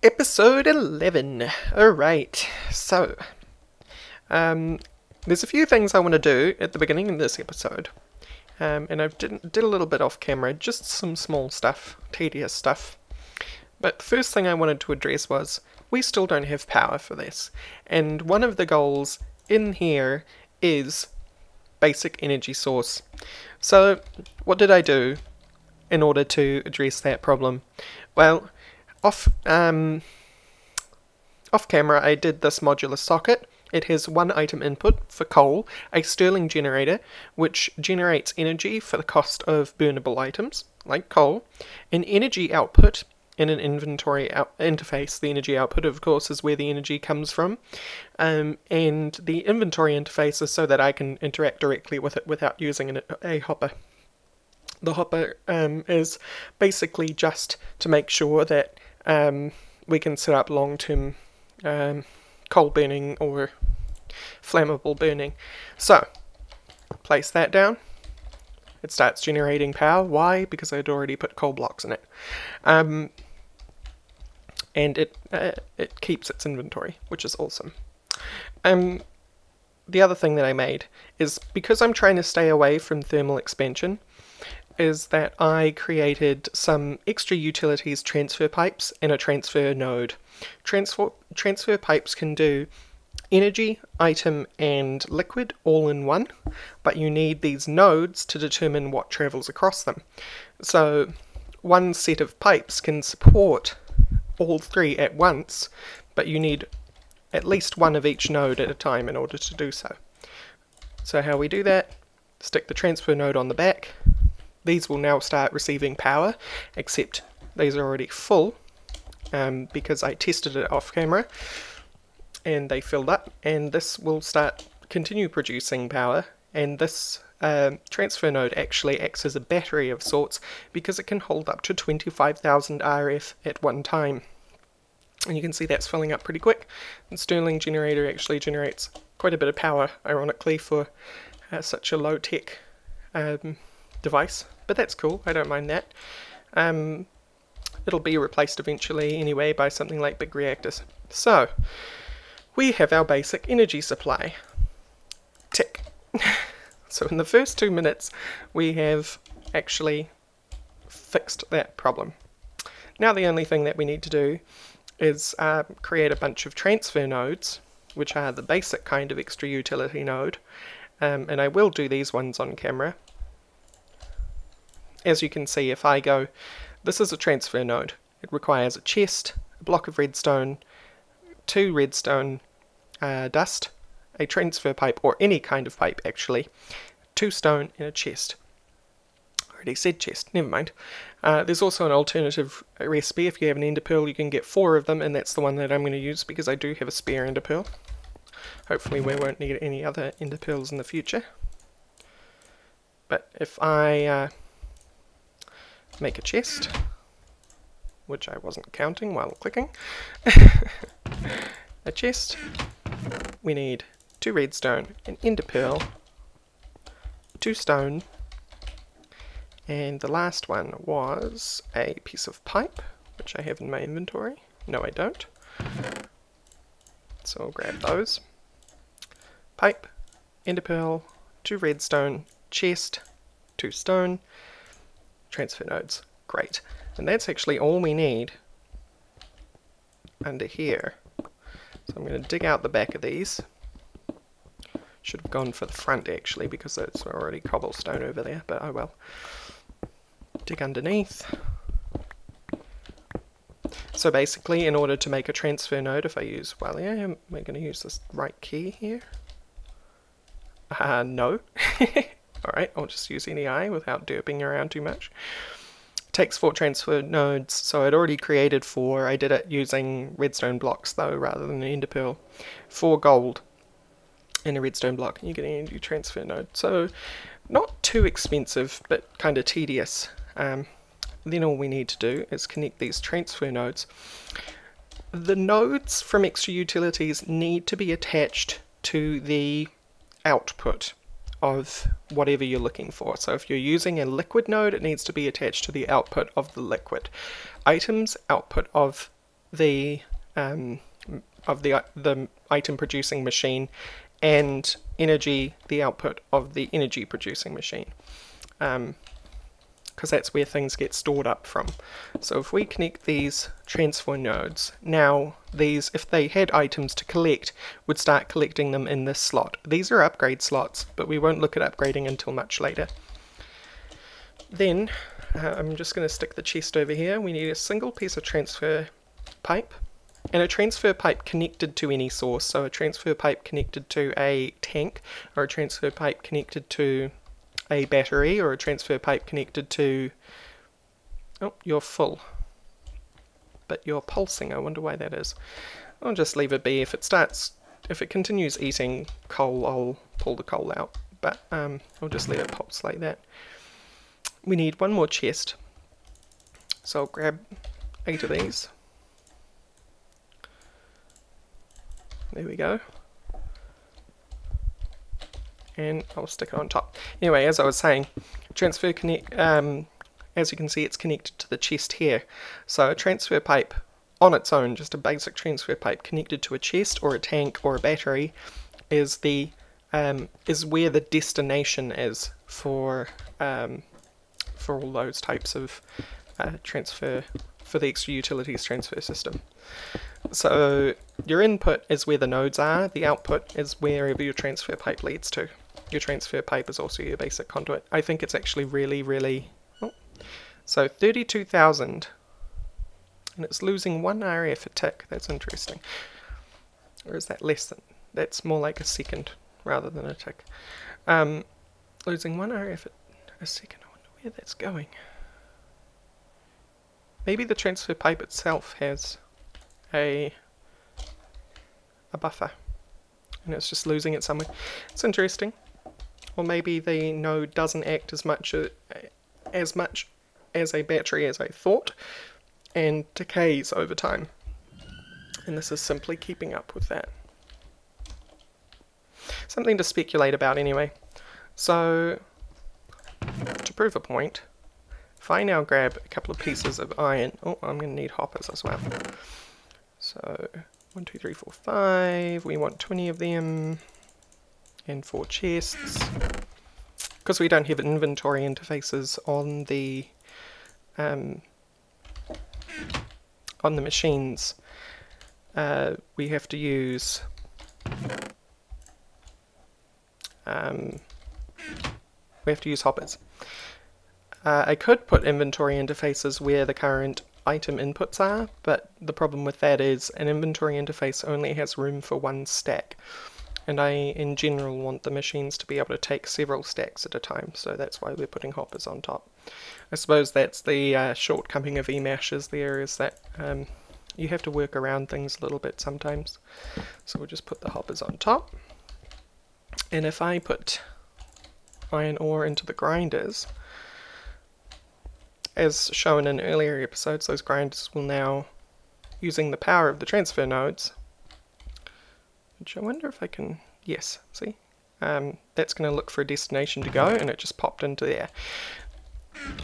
Episode 11. Alright, so, there's a few things I want to do at the beginning of this episode. And I did a little bit off camera, just some small stuff, tedious stuff. But the first thing I wanted to address was, we still don't have power for this. And one of the goals in here is basic energy source. So, what did I do in order to address that problem? Well, off camera I did this modular socket. It has one item input for coal, a Stirling generator, which generates energy for the cost of burnable items, like coal, an energy output in an inventory interface. The energy output, of course, is where the energy comes from, and the inventory interface is so that I can interact directly with it without using a hopper. The hopper is basically just to make sure that we can set up long-term coal burning or flammable burning. So, place that down. It starts generating power. Why? Because I'd already put coal blocks in it. And it keeps its inventory, which is awesome. The other thing that I made is, because I'm trying to stay away from thermal expansion, is that I created some extra utilities transfer pipes and a transfer node. Transfer pipes can do energy, item, and liquid all in one, but you need these nodes to determine what travels across them. So one set of pipes can support all three at once, but you need at least one of each node at a time in order to do so. So how we do that, stick the transfer node on the back. These will now start receiving power, except these are already full, because I tested it off camera, and they filled up, and this will continue producing power, and this transfer node actually acts as a battery of sorts, because it can hold up to 25,000 RF at one time. And you can see that's filling up pretty quick. The Stirling generator actually generates quite a bit of power, ironically, for such a low-tech device, but that's cool, I don't mind that. It'll be replaced eventually anyway by something like big reactors. So, we have our basic energy supply. Tick. So in the first 2 minutes we have actually fixed that problem. Now the only thing that we need to do is create a bunch of transfer nodes, which are the basic kind of extra utility node, and I will do these ones on camera. As you can see, if I go, this is a transfer node. It requires a chest, a block of redstone, 2 redstone dust, a transfer pipe, or any kind of pipe actually, 2 stone, and a chest. I already said chest, never mind. There's also an alternative recipe. If you have an ender pearl, you can get 4 of them, and that's the one that I'm going to use because I do have a spare ender pearl. Hopefully we won't need any other ender pearls in the future. But if I make a chest, which I wasn't counting while clicking, a chest, we need 2 redstone, an ender pearl, 2 stone, and the last one was a piece of pipe, which I have in my inventory. No, I don't. So I'll grab those. Pipe, ender pearl, 2 redstone, chest, 2 stone, transfer nodes. Great. And that's actually all we need under here. So I'm going to dig out the back of these. Should have gone for the front actually, because it's already cobblestone over there, but oh well. Dig underneath. So basically, in order to make a transfer node, if I use, well, yeah, am I going to use this right key here? No. Alright, I'll just use any eye without derping around too much. Takes 4 transfer nodes, so I'd already created 4. I did it using redstone blocks though, rather than an ender pearl. 4 gold and a redstone block, and you get an energy transfer node. So, not too expensive, but kind of tedious. Then all we need to do is connect these transfer nodes. The nodes from extra utilities need to be attached to the output of whatever you're looking for. So if you're using a liquid node, it needs to be attached to the output of the liquid. Items, output of the the item producing machine, and energy, the output of the energy producing machine, because that's where things get stored up from. So if we connect these transfer nodes, now these, if they had items to collect, would start collecting them in this slot. These are upgrade slots, but we won't look at upgrading until much later. Then I'm just going to stick the chest over here. We need a single piece of transfer pipe, and a transfer pipe connected to any source. So a transfer pipe connected to a tank, or a transfer pipe connected to a battery, or a transfer pipe connected to... Oh, you're full, but you're pulsing. I wonder why that is. I'll just leave it be. If it continues eating coal, I'll pull the coal out, but I'll just let it pulse like that. We need one more chest, so I'll grab 8 of these. There we go. And I'll stick it on top. Anyway, as I was saying, transfer connect. As you can see, it's connected to the chest here. So a transfer pipe on its own, just a basic transfer pipe connected to a chest or a tank or a battery, is where the destination is for all those types of transfer, for the extra utilities transfer system. So your input is where the nodes are, the output is wherever your transfer pipe leads to. Your transfer pipe is also your basic conduit. I think it's actually really... Oh, so 32,000, and it's losing 1 RF a tick. That's interesting. Or is that less than? That's more like a second rather than a tick. Losing 1 RF a second. I wonder where that's going. Maybe the transfer pipe itself has a buffer, and it's just losing it somewhere. It's interesting. Or maybe the node doesn't act as much as a battery as I thought, and decays over time. And this is simply keeping up with that. Something to speculate about anyway. So, to prove a point, if I now grab a couple of pieces of iron... Oh, I'm going to need hoppers as well. So, 1, 2, 3, 4, 5. We want 20 of them. And 4 chests. Because we don't have inventory interfaces on the machines, we have to use hoppers. I could put inventory interfaces where the current item inputs are, but the problem with that is an inventory interface only has room for 1 stack, and I in general want the machines to be able to take several stacks at a time, so that's why we're putting hoppers on top. I suppose that's the shortcoming of eMashes there, is that you have to work around things a little bit sometimes. So we'll just put the hoppers on top, and if I put iron ore into the grinders, as shown in earlier episodes, those grinders will now, using the power of the transfer nodes, which I wonder if I can, yes, see? That's going to look for a destination to go, and it just popped into there.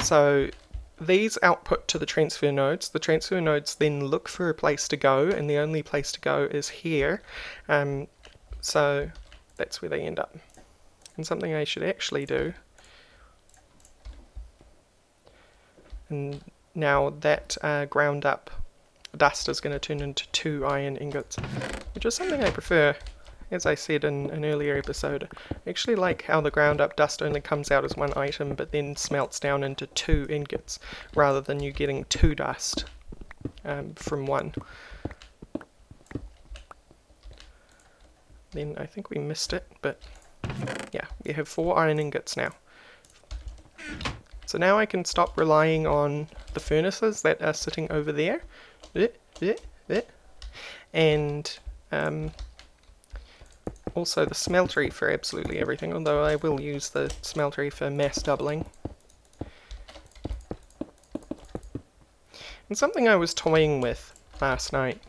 So these output to the transfer nodes. The transfer nodes then look for a place to go, and the only place to go is here. So that's where they end up. And something I should actually do, and now that ground up dust is going to turn into 2 iron ingots, which is something I prefer. As I said in an earlier episode, I actually like how the ground up dust only comes out as 1 item but then smelts down into 2 ingots, rather than you getting 2 dust from 1. Then I think we missed it, but yeah, we have 4 iron ingots now. So now I can stop relying on the furnaces that are sitting over there, and also the smeltery for absolutely everything, although I will use the smeltery for mass doubling. And something I was toying with last night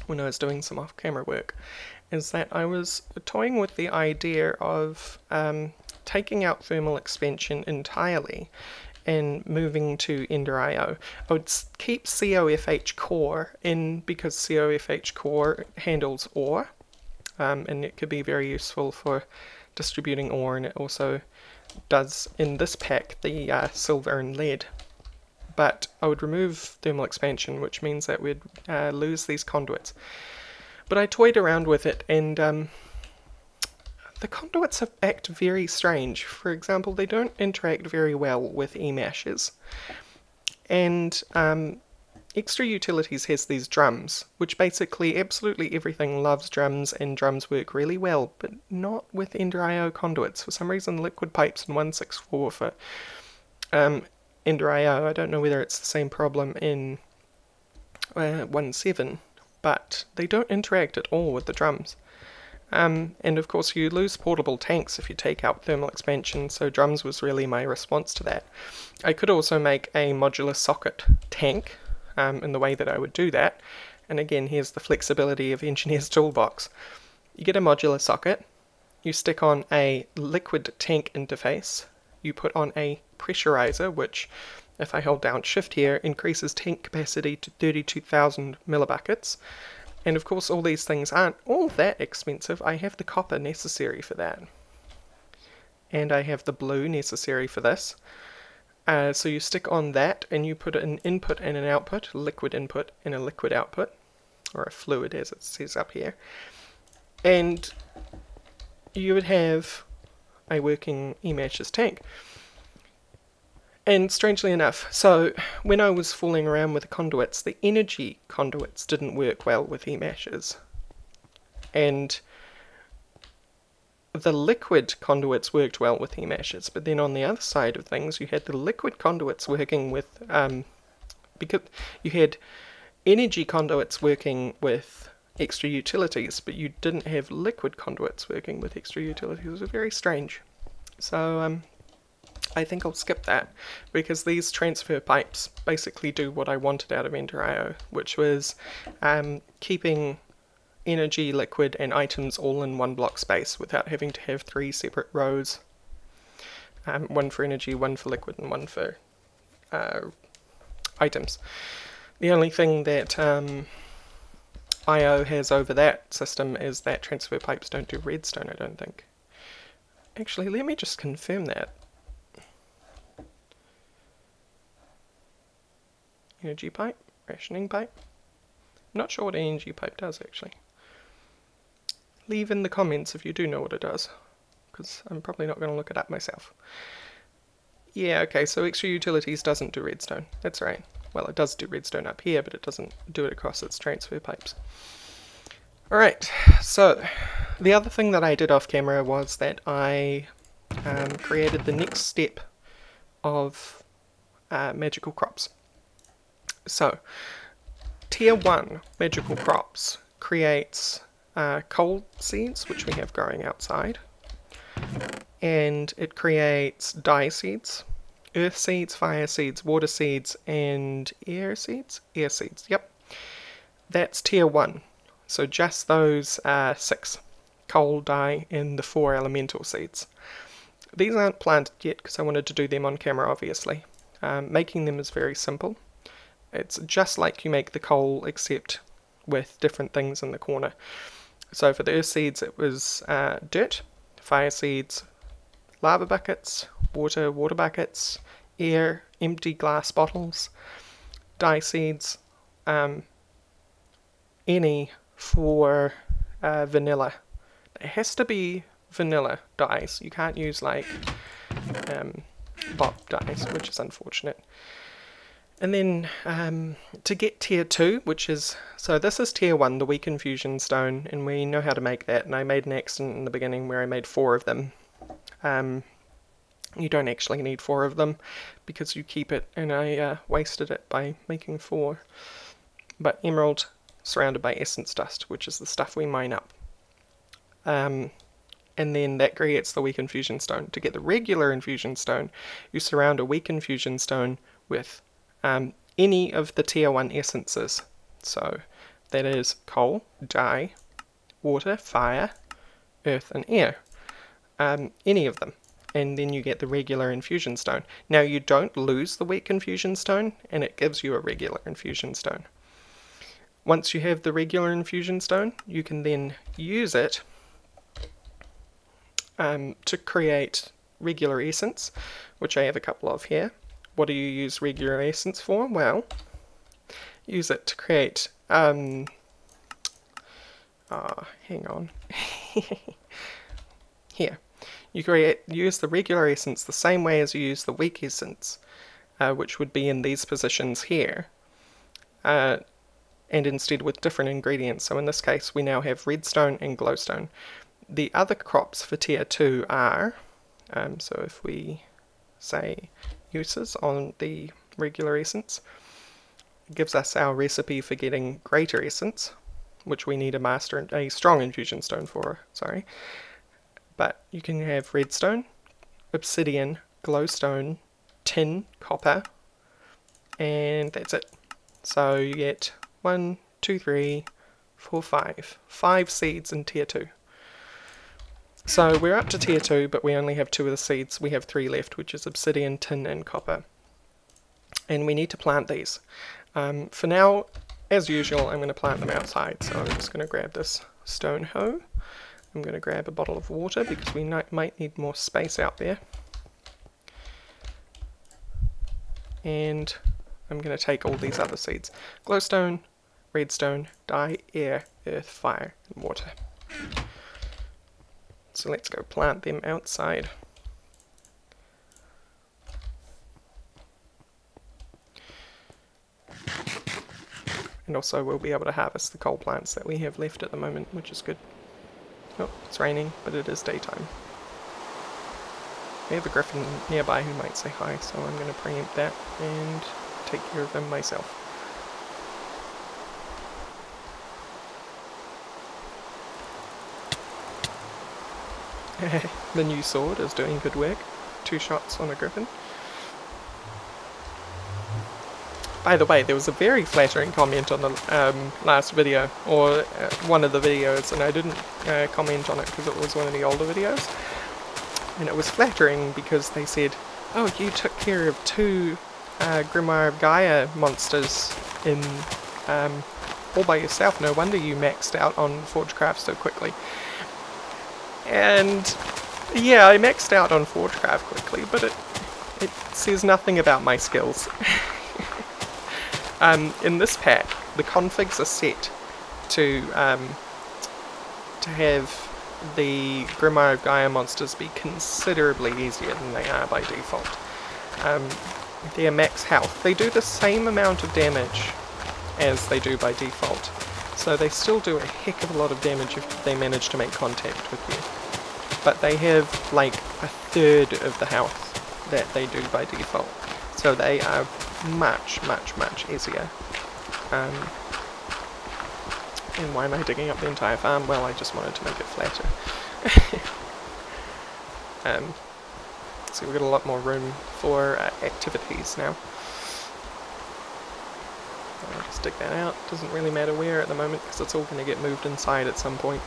when I was doing some off-camera work is that I was toying with the idea of taking out thermal expansion entirely and moving to Ender.io. I would keep COFH core in because COFH core handles ore, and it could be very useful for distributing ore, and it also does in this pack the silver and lead. But I would remove thermal expansion, which means that we'd lose these conduits. But I toyed around with it, and the conduits act very strange. For example, they don't interact very well with eMashes. And Extra Utilities has these drums, which basically absolutely everything loves drums, and drums work really well, but not with Ender.io conduits. For some reason, liquid pipes in 164 for Ender.io. I don't know whether it's the same problem in 1.7, but they don't interact at all with the drums. And of course you lose portable tanks if you take out thermal expansion, so drums was really my response to that. I could also make a modular socket tank in the way that I would do that, and again here's the flexibility of Engineer's Toolbox. You get a modular socket, you stick on a liquid tank interface, you put on a pressurizer, which if I hold down shift here increases tank capacity to 32,000 millibuckets. And of course all these things aren't all that expensive. I have the copper necessary for that. And I have the blue necessary for this. So you stick on that and you put an input and an output, liquid input and a liquid output, or a fluid as it says up here. And you would have a working eMashes tank. And strangely enough, so when I was fooling around with the conduits, the energy conduits didn't work well with eMashes. And the liquid conduits worked well with eMashes, but then on the other side of things, you had the liquid conduits working with, because you had energy conduits working with extra utilities, but you didn't have liquid conduits working with extra utilities. It was very strange. So, I think I'll skip that, because these transfer pipes basically do what I wanted out of Ender.io, which was keeping energy, liquid, and items all in one block space without having to have 3 separate rows. One for energy, one for liquid, and one for items. The only thing that IO has over that system is that transfer pipes don't do redstone, I don't think. Actually, let me just confirm that. Energy pipe, rationing pipe. I'm not sure what an energy pipe does actually. Leave in the comments if you do know what it does, because I'm probably not going to look it up myself. Yeah, okay, so extra utilities doesn't do redstone. That's right. Well, it does do redstone up here, but it doesn't do it across its transfer pipes. Alright, so the other thing that I did off camera was that I created the next step of magical crops. So, Tier 1 magical crops creates coal seeds, which we have growing outside, and it creates dye seeds, earth seeds, fire seeds, water seeds, and air seeds? Air seeds, yep. That's Tier 1. So just those 6. Coal, dye, and the 4 elemental seeds. These aren't planted yet because I wanted to do them on camera, obviously. Making them is very simple. It's just like you make the coal, except with different things in the corner. So for the earth seeds it was dirt, fire seeds, lava buckets, water buckets, air, empty glass bottles, dye seeds, any for vanilla. It has to be vanilla dyes. You can't use like bot dyes, which is unfortunate. And then to get Tier 2, which is, so this is Tier 1, the weakened fusion stone, and we know how to make that, and I made an accident in the beginning where I made 4 of them. You don't actually need 4 of them, because you keep it, and I wasted it by making 4. But emerald surrounded by essence dust, which is the stuff we mine up. And then that creates the weakened fusion stone. To get the regular infusion stone, you surround a weakened fusion stone with any of the Tier 1 essences. So that is coal, dye, water, fire, earth, and air. Any of them. and then you get the regular infusion stone. Now you don't lose the weak infusion stone, and it gives you a regular infusion stone. Once you have the regular infusion stone, you can then use it to create regular essence, which I have a couple of here. What do you use regular essence for? Well, use it to create, hang on, here. You use the regular essence the same way as you use the weak essence, which would be in these positions here, and instead with different ingredients. So in this case we now have redstone and glowstone. The other crops for tier 2 are, so if we say uses on the regular essence, it gives us our recipe for getting greater essence, which we need a strong infusion stone for, sorry. But you can have redstone, obsidian, glowstone, tin, copper, and that's it. So you get 1, 2, 3, 4, 5. 5 seeds in tier 2. So we're up to tier 2, but we only have 2 of the seeds. We have 3 left, which is obsidian, tin, and copper. And we need to plant these. For now, as usual, I'm going to plant them outside. So I'm just going to grab this stone hoe. I'm going to grab a bottle of water because we might need more space out there. And I'm going to take all these other seeds. Glowstone, redstone, dye, air, earth, fire, and water. So let's go plant them outside. And also we'll be able to harvest the coal plants that we have left at the moment, which is good. Oh, it's raining, but it is daytime. We have a griffin nearby who might say hi, so I'm going to preempt that and take care of them myself. The new sword is doing good work. 2 shots on a griffin. By the way, there was a very flattering comment on the last video, or one of the videos, and I didn't comment on it because it was one of the older videos. And it was flattering because they said, oh, you took care of 2 Grimoire of Gaia monsters in all by yourself. No wonder you maxed out on Forgecraft so quickly. And yeah, I maxed out on Forgecraft quickly, but it says nothing about my skills. In this pack, the configs are set to have the Grimoire of Gaia monsters be considerably easier than they are by default. Their max health, they do the same amount of damage as they do by default, so they still do a heck of a lot of damage if they manage to make contact with you. But they have like a third of the health that they do by default, so they are much easier. And why am I digging up the entire farm? Well, I just wanted to make it flatter. So we've got a lot more room for activities now. I'll just dig that out. Doesn't really matter where at the moment because it's all going to get moved inside at some point.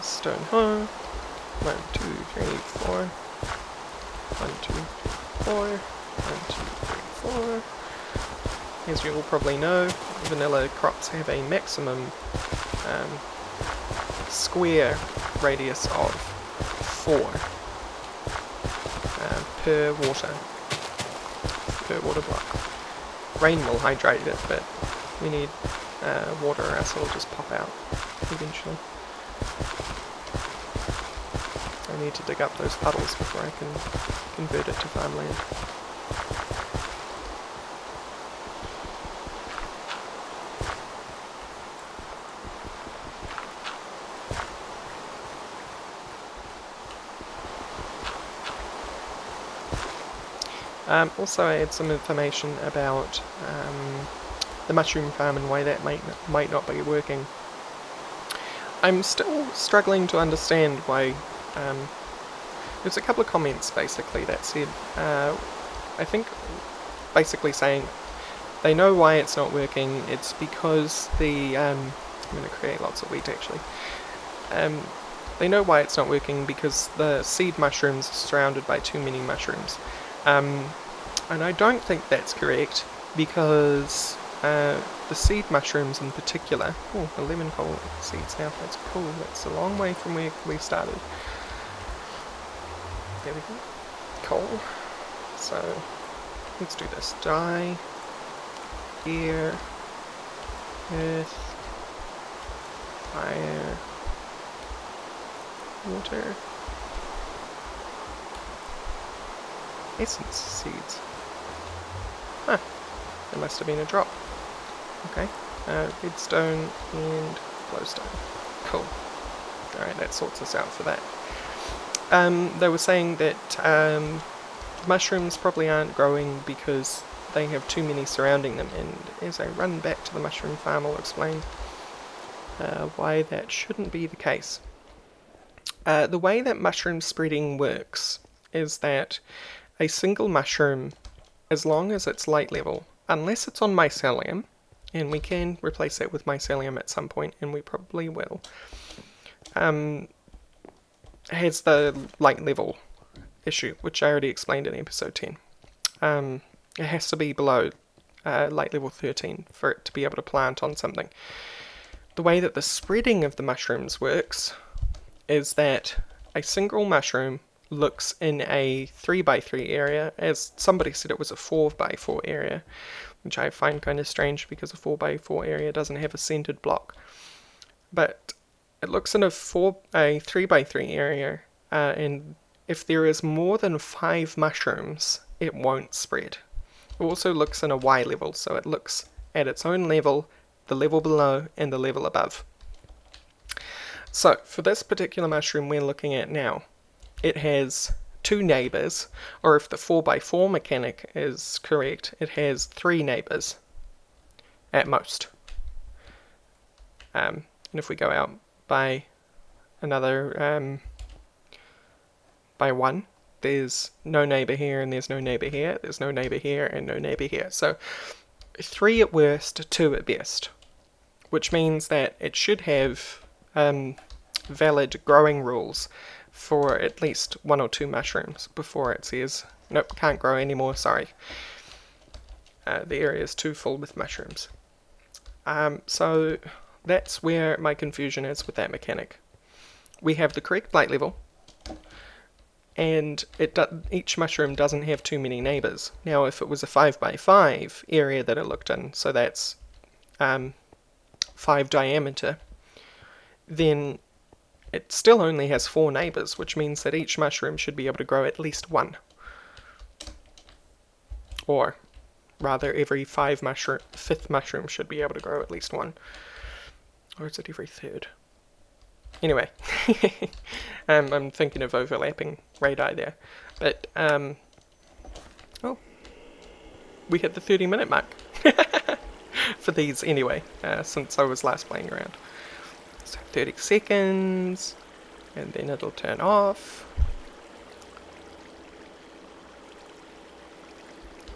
Stone hoe. 1, 2, 3, 4. 1, 2, 4. 1, 2, 3, 4. As you all probably know, vanilla crops have a maximum square radius of 4 per water block. Rain will hydrate it, but we need water or else it'll just pop out eventually. I need to dig up those puddles before I can convert it to farmland. Also I had some information about the mushroom farm and why that might not be working. I'm still struggling to understand why. There's a couple of comments basically that said, I think basically saying they know why it's not working. It's because the I'm going to create lots of wheat actually. They know why it's not working because the seed mushrooms are surrounded by too many mushrooms. And I don't think that's correct because the seed mushrooms in particular... Oh, the lemon coal seeds now. That's cool. That's a long way from where we started. There we go. Coal. So, let's do this. Dye, air, earth, fire, water, essence seeds. Huh, there must have been a drop. Okay, redstone and glowstone. Cool. Alright, that sorts us out for that. They were saying that mushrooms probably aren't growing because they have too many surrounding them, and as I run back to the mushroom farm I'll explain why that shouldn't be the case. The way that mushroom spreading works is that a single mushroom, as long as it's light level, unless it's on mycelium, and we can replace that with mycelium at some point, and we probably will, has the light level issue, which I already explained in episode 10. It has to be below light level 13 for it to be able to plant on something. The way that the spreading of the mushrooms works is that a single mushroom looks in a 3x3 area, as somebody said it was a 4x4 area, which I find kind of strange because a 4x4 area doesn't have a centered block. But it looks in a 3x3 area, and if there is more than 5 mushrooms, it won't spread. It also looks in a Y level, so it looks at its own level, the level below, and the level above. So, for this particular mushroom we're looking at now, it has 2 neighbours, or if the 4x4 mechanic is correct, it has 3 neighbours, at most. And if we go out by another, by 1, there's no neighbour here, and there's no neighbour here, there's no neighbour here, and no neighbour here. So, 3 at worst, 2 at best. Which means that it should have valid growing rules for at least 1 or 2 mushrooms before it says, nope, can't grow anymore, sorry. The area is too full with mushrooms. So that's where my confusion is with that mechanic. We have the correct light level, and each mushroom doesn't have too many neighbours. Now if it was a 5x5 area that it looked in, so that's 5 diameter, then it still only has 4 neighbours, which means that each mushroom should be able to grow at least 1. Or rather, every 5th mushroom should be able to grow at least 1. Or is it every 3rd? Anyway, I'm thinking of overlapping radii there. But, oh, we hit the 30-minute mark. For these anyway, since I was last playing around. So 30 seconds, and then it'll turn off.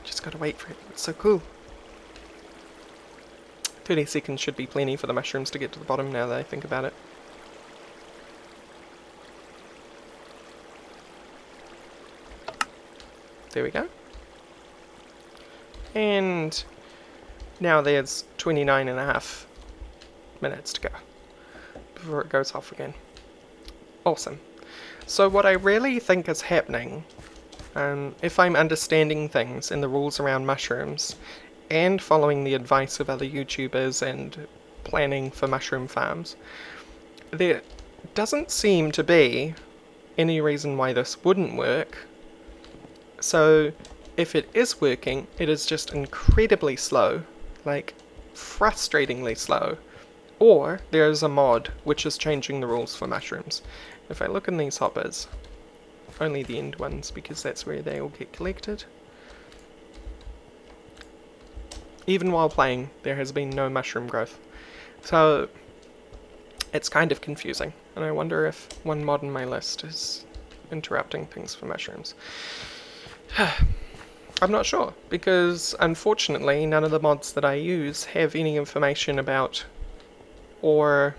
Just gotta wait for it, it's so cool. 30 seconds should be plenty for the mushrooms to get to the bottom now that I think about it. There we go. And now there's 29.5 minutes to go before it goes off again. Awesome. So what I really think is happening, if I'm understanding things and the rules around mushrooms, and following the advice of other YouTubers and planning for mushroom farms, there doesn't seem to be any reason why this wouldn't work. So if it is working, it is just incredibly slow, like frustratingly slow, or there is a mod which is changing the rules for mushrooms. If I look in these hoppers, only the end ones because that's where they all get collected. Even while playing, there has been no mushroom growth. So it's kind of confusing, and I wonder if one mod in my list is interrupting things for mushrooms. I'm not sure, because unfortunately none of the mods that I use have any information about or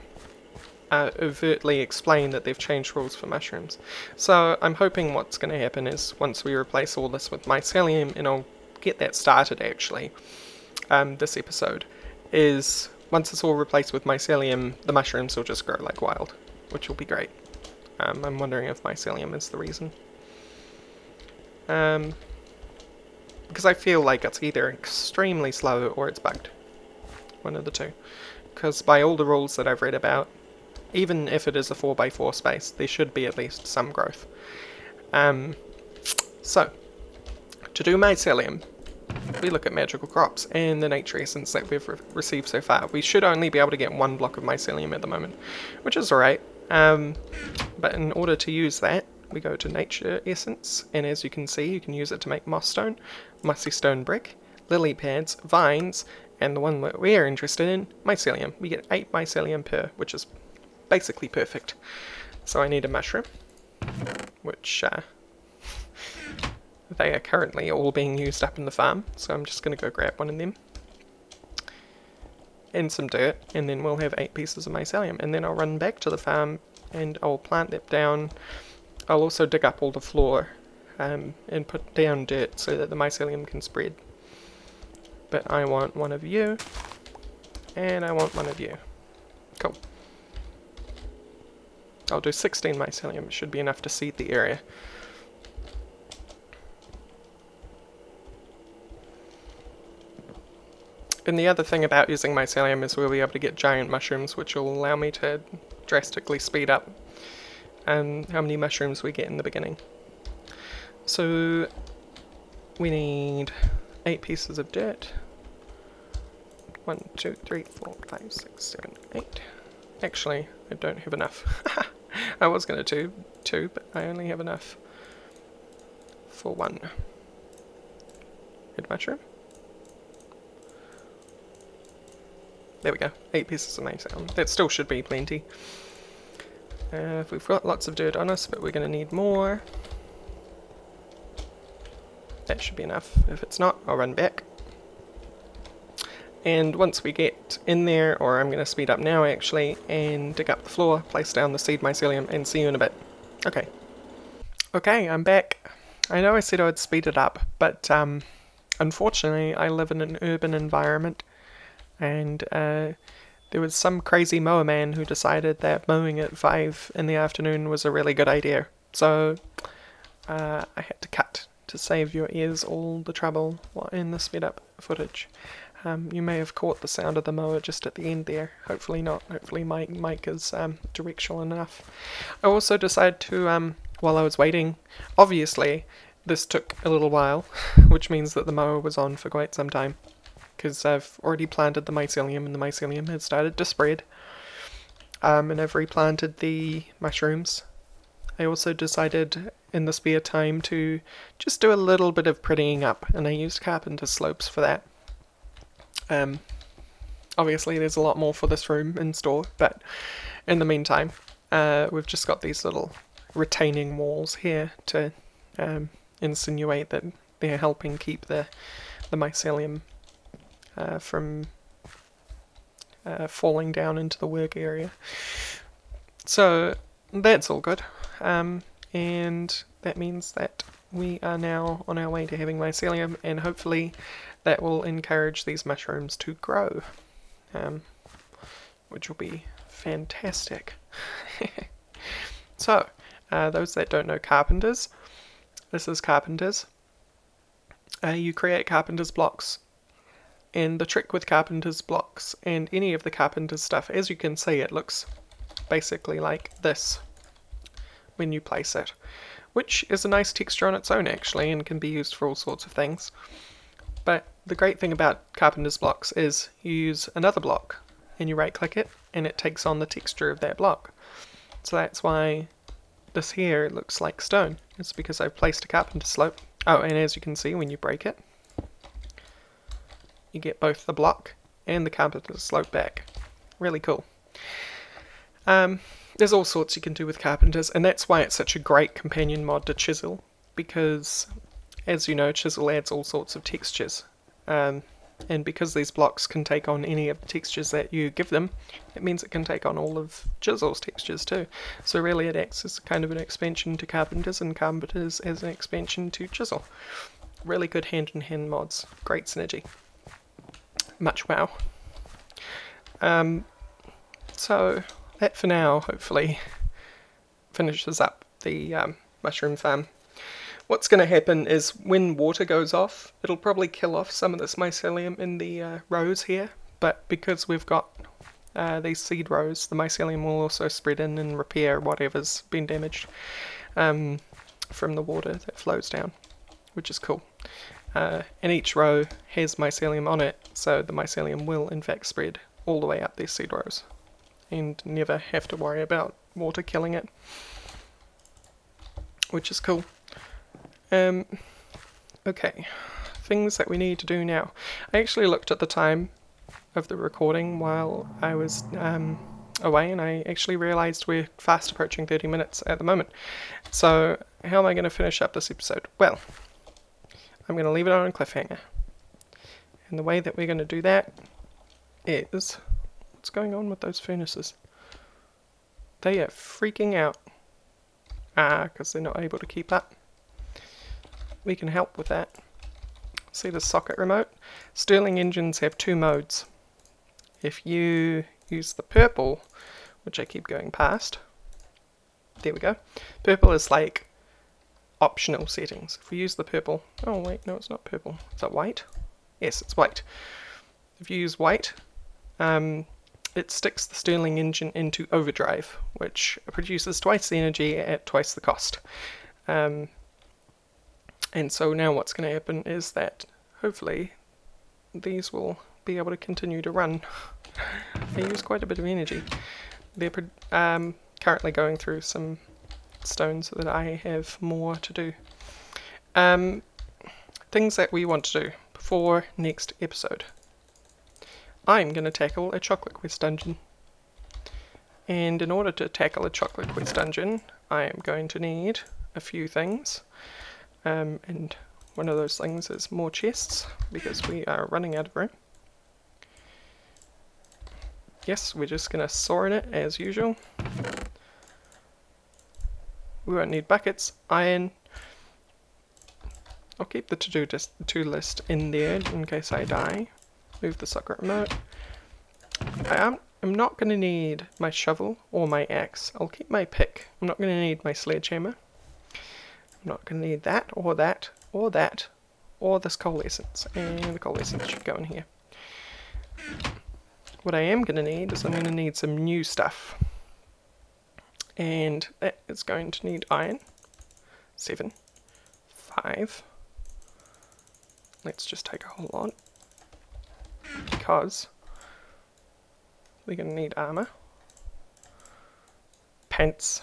overtly explain that they've changed rules for mushrooms. So I'm hoping what's going to happen is once we replace all this with mycelium, and I'll get that started actually, this episode, is once it's all replaced with mycelium, the mushrooms will just grow like wild, which will be great. I'm wondering if mycelium is the reason. Because I feel like it's either extremely slow or it's bugged. One of the two. Because by all the rules that I've read about, even if it is a 4x4 space, there should be at least some growth. So, to do mycelium, we look at magical crops and the nature essence that we've received so far. We should only be able to get 1 block of mycelium at the moment, which is alright. But in order to use that, we go to nature essence, and as you can see, you can use it to make moss stone, mossy stone brick, lily pads, vines, and the one that we're interested in, mycelium. We get 8 mycelium per, which is basically perfect. So I need a mushroom, which they are currently all being used up in the farm, so I'm just going to go grab one of them. And some dirt, and then we'll have 8 pieces of mycelium, and then I'll run back to the farm and I'll plant that down. I'll also dig up all the floor and put down dirt so that the mycelium can spread. But I want one of you, and I want one of you. Cool. I'll do 16 mycelium, it should be enough to seed the area. And the other thing about using mycelium is we'll be able to get giant mushrooms, which will allow me to drastically speed up how many mushrooms we get in the beginning. So we need 8 pieces of dirt. 1, 2, 3, 4, 5, 6, 7, 8. Actually, I don't have enough. I was going to do 2, but I only have enough for 1. Red mushroom. There we go, 8 pieces of mycelium. That still should be plenty. We've got lots of dirt on us, but we're going to need more. That should be enough. If it's not, I'll run back. And once we get in there, or I'm going to speed up now actually, and dig up the floor, place down the seed mycelium, and see you in a bit. Okay. Okay, I'm back. I know I said I would speed it up, but unfortunately I live in an urban environment, and there was some crazy mower man who decided that mowing at 5 in the afternoon was a really good idea. So I had to cut to save your ears all the trouble in the sped up footage. You may have caught the sound of the mower just at the end there. Hopefully not. Hopefully my mic is directional enough. I also decided to, while I was waiting, obviously this took a little while, which means that the mower was on for quite some time, because I've already planted the mycelium and the mycelium had started to spread. And I've replanted the mushrooms. I also decided in the spare time to just do a little bit of prettying up, and I used carpenter slopes for that. Obviously there's a lot more for this room in store, but in the meantime we've just got these little retaining walls here to insinuate that they're helping keep the mycelium from falling down into the work area. So that's all good, and that means that we are now on our way to having mycelium, and hopefully that will encourage these mushrooms to grow, which will be fantastic. So, those that don't know carpenters, this is carpenters. You create carpenter's blocks, and the trick with carpenter's blocks and any of the carpenter's stuff, as you can see, it looks basically like this when you place it, which is a nice texture on its own actually, and can be used for all sorts of things. But the great thing about carpenter's blocks is you use another block and you right click it and it takes on the texture of that block. So that's why this here looks like stone. It's because I've placed a carpenter slope. Oh, and as you can see, when you break it, you get both the block and the carpenter slope back. Really cool. There's all sorts you can do with carpenters, and that's why it's such a great companion mod to Chisel, because as you know, Chisel adds all sorts of textures. And because these blocks can take on any of the textures that you give them, it means it can take on all of Chisel's textures too. So really it acts as kind of an expansion to Carpenter's, and Carpenter's as an expansion to Chisel. Really good hand-in-hand mods. Great synergy. Much wow. So that for now hopefully finishes up the mushroom farm. What's going to happen is when water goes off, it'll probably kill off some of this mycelium in the rows here, but because we've got these seed rows, the mycelium will also spread in and repair whatever's been damaged from the water that flows down, which is cool. And each row has mycelium on it, so the mycelium will in fact spread all the way up these seed rows and never have to worry about water killing it, which is cool. Okay, things that we need to do now. I actually looked at the time of the recording while I was away, and I actually realised we're fast approaching 30 minutes at the moment. So how am I going to finish up this episode? Well, I'm going to leave it on a cliffhanger. And the way that we're going to do that is... What's going on with those furnaces? They are freaking out. Because they're not able to keep up. We can help with that. See the socket remote? Stirling engines have two modes. If you use the purple, which I keep going past, there we go. Purple is like optional settings. If we use the purple, oh wait, no, it's not purple. Is that white? Yes, it's white. If you use white, it sticks the Stirling engine into overdrive, which produces twice the energy at twice the cost. And so now what's going to happen is that hopefully these will be able to continue to run. They use quite a bit of energy. They're currently going through some stone so that I have more to do. Things that we want to do before next episode. I'm going to tackle a chocolate quest dungeon. And in order to tackle a chocolate quest dungeon, I am going to need a few things. And one of those things is more chests, because we are running out of room. Yes, we're just going to saw in it as usual. We won't need buckets, iron. I'll keep the to-do list in there in case I die. Move the socket remote. I'm not going to need my shovel or my axe. I'll keep my pick. I'm not going to need my sledgehammer. I'm not going to need that, or that, or that, or this coal essence. And the coal essence should go in here. What I am going to need is I'm going to need some new stuff. And that is going to need iron. 7. 5. Let's just take a whole lot. Because we're going to need armor. Pants.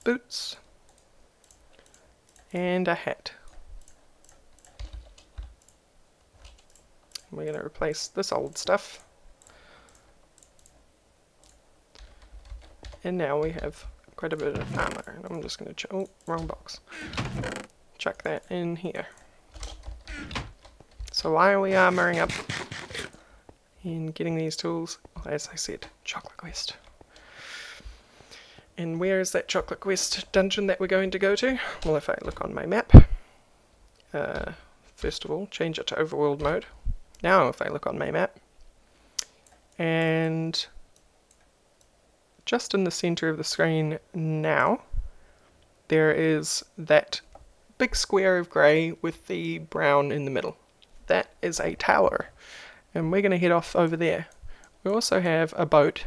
Boots. And a hat. And we're going to replace this old stuff. And now we have quite a bit of armor. And I'm just going to oh, wrong box. Chuck that in here. So why are we armoring up and getting these tools? Well, as I said, chocolate quest. And where is that chocolate quest dungeon that we're going to go to? Well, if I look on my map, first of all, change it to overworld mode. Now if I look on my map, and just in the center of the screen now, there is that big square of grey with the brown in the middle. That is a tower, and we're going to head off over there. We also have a boat,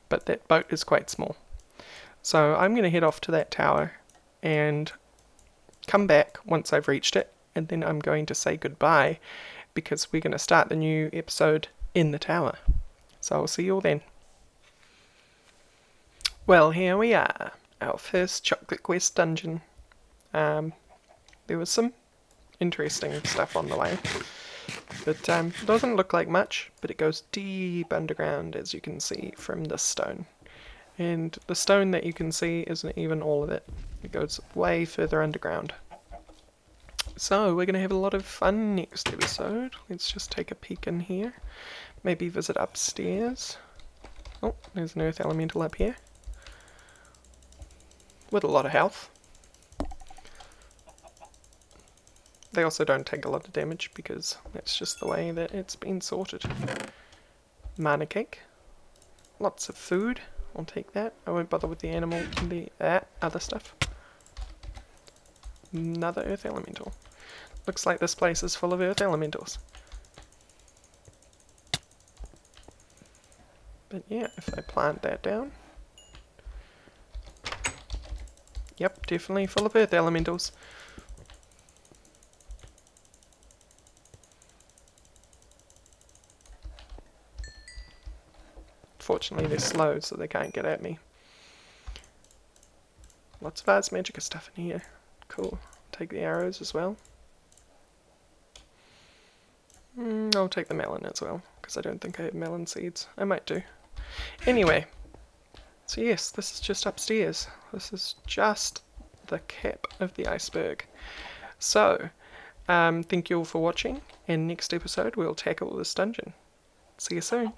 but that boat is quite small. So I'm going to head off to that tower and come back once I've reached it, and then I'm going to say goodbye because we're going to start the new episode in the tower. So I'll see you all then. Well, here we are, our first chocolate quest dungeon. There was some interesting stuff on the way. But doesn't look like much, but it goes deep underground, as you can see from this stone. And the stone that you can see isn't even all of it. It goes way further underground. So we're going to have a lot of fun next episode. Let's just take a peek in here. Maybe visit upstairs. Oh, there's an earth elemental up here. With a lot of health. They also don't take a lot of damage because that's just the way that it's been sorted. Mana cake. Lots of food. I'll take that. I won't bother with the animal and the other stuff. Another earth elemental. Looks like this place is full of earth elementals. But yeah, if I plant that down. Yep, definitely full of earth elementals. Fortunately they're slow so they can't get at me. Lots of Ars Magica stuff in here. Cool. Take the arrows as well. I'll take the melon as well, because I don't think I have melon seeds. I might do. Anyway, so yes, this is just upstairs. This is just the cap of the iceberg. So, thank you all for watching, and next episode we'll tackle this dungeon. See you soon.